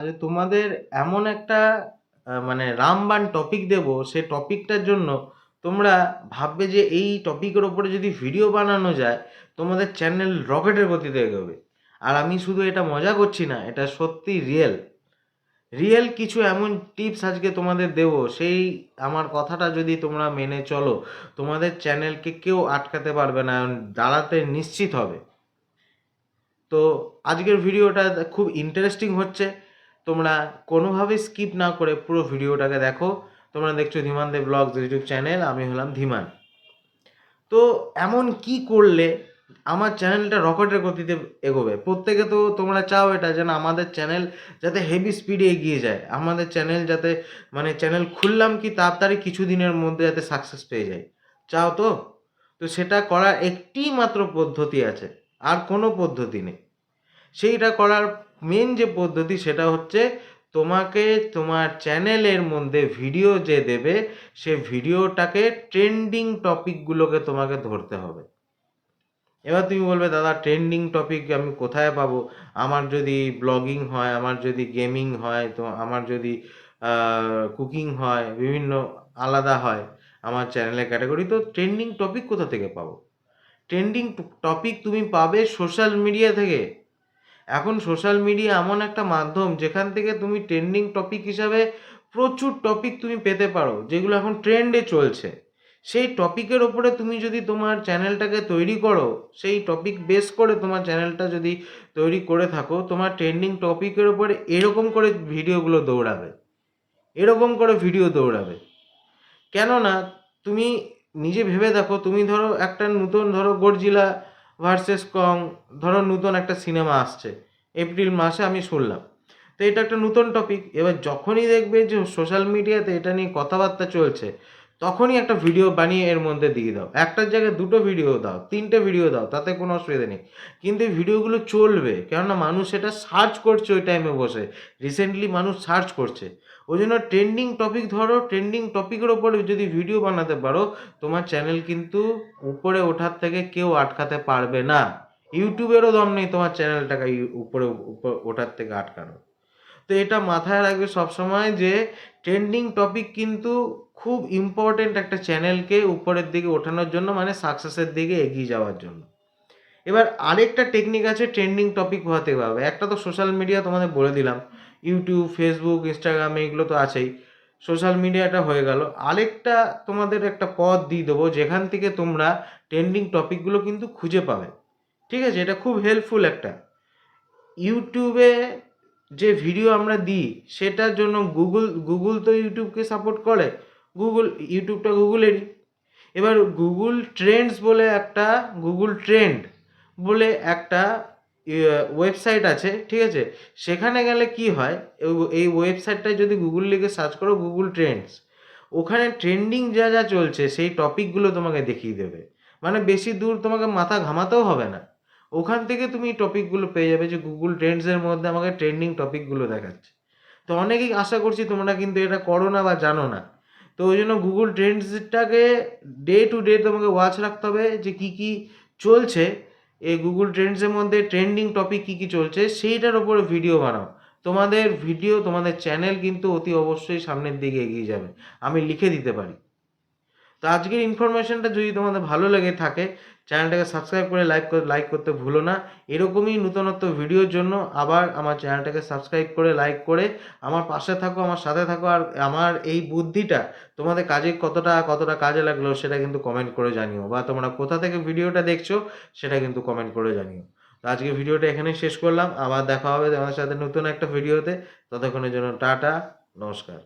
আরে তোমাদের এমন একটা মানে রামবাণ টপিক দেব, সে টপিকটার জন্য তোমরা ভাববে যে এই টপিকের ওপরে যদি ভিডিও বানানো যায় তোমাদের চ্যানেল রকেটের গতিতে এগোবে। আর আমি শুধু এটা মজা করছি না, এটা সত্যি রিয়েল রিয়েল কিছু এমন টিপস আজকে তোমাদের দেব, সেই আমার কথাটা যদি তোমরা মেনে চলো তোমাদের চ্যানেলকে কেউ আটকাতে পারবে না, দাঁড়াতে নিশ্চিত হবে। তো আজকের ভিডিওটা খুব ইন্টারেস্টিং হচ্ছে, তোমরা কোনোভাবেই স্কিপ না করে পুরো ভিডিওটাকে দেখো। তোমরা দেখছো ধীমান দেব ব্লগস ইউটিউব চ্যানেল, আমি হলাম ধীমান। তো এমন কি করলে আমার চ্যানেলটা রকেটের গতিতে এগোবে? প্রত্যেকে তো তোমরা চাও এটা যেন আমাদের চ্যানেল যাতে হেভি স্পিডে এগিয়ে যায়, আমাদের চ্যানেল যাতে মানে চ্যানেল খুললাম কি তাড়াতাড়ি কিছু দিনের মধ্যে যাতে সাকসেস পেয়ে যায়, চাও তো? তো সেটা করার একটি মাত্র পদ্ধতি আছে, আর কোনো পদ্ধতি নেই। সেইটা করার মেন যে পদ্ধতি সেটা হচ্ছে তোমাকে তোমার চ্যানেলের মধ্যে ভিডিও যে দেবে সে ভিডিওটাকে ট্রেন্ডিং টপিকগুলোকে তোমাকে ধরতে হবে। এবার তুমি বলবে দাদা ট্রেন্ডিং টপিক আমি কোথায় পাবো? আমার যদি ব্লগিং হয়, আমার যদি গেমিং হয়, তো আমার যদি কুকিং হয়, বিভিন্ন আলাদা হয় আমার চ্যানেলের ক্যাটাগরি, তো ট্রেন্ডিং টপিক কোথা থেকে পাবো? ট্রেন্ডিং টপিক তুমি পাবে সোশ্যাল মিডিয়া থেকে। এখন সোশ্যাল মিডিয়া এমন একটা মাধ্যম যেখান থেকে তুমি ট্রেন্ডিং টপিক হিসাবে প্রচুর টপিক তুমি পেতে পারো যেগুলো এখন ট্রেন্ডে চলছে। সেই টপিকের ওপরে তুমি যদি তোমার চ্যানেলটাকে তৈরি করো, সেই টপিক বেস করে তোমার চ্যানেলটা যদি তৈরি করে থাকো, তোমার ট্রেন্ডিং টপিকের ওপরে এরকম করে ভিডিওগুলো দৌড়াবে, এরকম করে ভিডিও দৌড়াবে। কেননা তুমি নিজে ভেবে দেখো, তুমি ধরো একটা নতুন ধরো গডজিলা ভার্সেস কং, ধরো নতুন একটা সিনেমা আসছে এপ্রিল মাসে আমি শুনলাম, তো এটা একটা নতুন টপিক। এবার যখনই দেখবে যে সোশ্যাল মিডিয়াতে এটা নিয়ে কথাবার্তা চলছে, তখনই একটা ভিডিও বানিয়ে এর মধ্যে দিয়ে দাও, একটার জায়গায় দুটো ভিডিও দাও, তিনটে ভিডিও দাও, তাতে কোনো অসুবিধা নেই। কিন্তু এই ভিডিওগুলো চলবে, কেননা মানুষ এটা সার্চ করছে ওই টাইমে বসে, রিসেন্টলি মানুষ সার্চ করছে। ওই জন্য ট্রেন্ডিং টপিক ধরো, ট্রেন্ডিং টপিকের ওপরে যদি ভিডিও বানাতে পারো, তোমার চ্যানেল কিন্তু উপরে ওঠার থেকে কেউ আটকাতে পারবে না। ইউটিউবেরও দম নেই তোমার চ্যানেলটাকে উপরে ওঠার থেকে আটকানো। তো এটা মাথায় রাখবে সবসময় যে ট্রেন্ডিং টপিক কিন্তু খুব ইম্পর্টেন্ট একটা চ্যানেলকে উপরের দিকে ওঠানোর জন্য, মানে সাকসেসের দিকে এগিয়ে যাওয়ার জন্য। এবার আরেকটা টেকনিক আছে ট্রেন্ডিং টপিক হতে পারবে। একটা তো সোশ্যাল মিডিয়া তোমাদের বলে দিলাম, ইউটিউব, ফেসবুক, ইনস্টাগ্রাম, এগুলো তো আছেই, সোশ্যাল মিডিয়াটা হয়ে গেল। আরেকটা তোমাদের একটা পথ দিয়ে দেবো যেখান থেকে তোমরা ট্রেন্ডিং টপিকগুলো কিন্তু খুঁজে পাবে। ঠিক আছে, এটা খুব হেল্পফুল একটা। ইউটিউবে যে ভিডিও আমরা দিই সেটার জন্য গুগল তো ইউটিউবকে সাপোর্ট করে, ইউটিউবটা গুগলেরই। এবার গুগল ট্রেন্ড বলে একটা ওয়েবসাইট আছে, ঠিক আছে? সেখানে গেলে কি হয়, এই ওয়েবসাইটটায় যদি গুগল লিখে সার্চ করো গুগল ট্রেন্ডস, ওখানে ট্রেন্ডিং যা যা চলছে সেই টপিকগুলো তোমাকে দেখিয়ে দেবে। মানে বেশি দূর তোমাকে মাথা ঘামাতেও হবে না, ওখান থেকে তুমি টপিকগুলো পেয়ে যাবে যে গুগল ট্রেন্ডসের মধ্যে আমাকে ট্রেন্ডিং টপিকগুলো দেখাচ্ছে। তো অনেকেই আশা করছি তোমরা কিন্তু এটা করো না বা জানো না। তো ওই জন্য গুগল ট্রেন্ডসটাকে ডে টু ডে তোমাকে ওয়াচ রাখতে হবে যে কী কী চলছে এই গুগল ট্রেন্ডসের মধ্যে, ট্রেন্ডিং টপিক কী কী চলছে সেইটার ওপরে ভিডিও বানাও। তোমাদের ভিডিও, তোমাদের চ্যানেল কিন্তু অতি অবশ্যই সামনের দিকে এগিয়ে যাবে, আমি লিখে দিতে পারি। তো আজকের ইনফরমেশনটা যদি তোমাদের ভালো লেগে থাকে, চ্যানেলটাকে সাবস্ক্রাইব করে লাইক করতে ভুলো না। এরকমই নতুনত্ব ভিডিওর জন্য আবার আমার চ্যানেলটাকে সাবস্ক্রাইব করে লাইক করে আমার পাশে থাকো, আমার সাথে থাকো। আর আমার এই বুদ্ধিটা তোমাদের কাজে কতটা কাজে লাগলো সেটা কিন্তু কমেন্ট করে জানিও, বা তোমরা কোথা থেকে ভিডিওটা দেখছো সেটা কিন্তু কমেন্ট করে জানিও। তো আজকে ভিডিওটা এখানেই শেষ করলাম, আবার দেখা হবে তোমাদের সাথে নতুন একটা ভিডিওতে। ততক্ষণের জন্য টাটা, নমস্কার।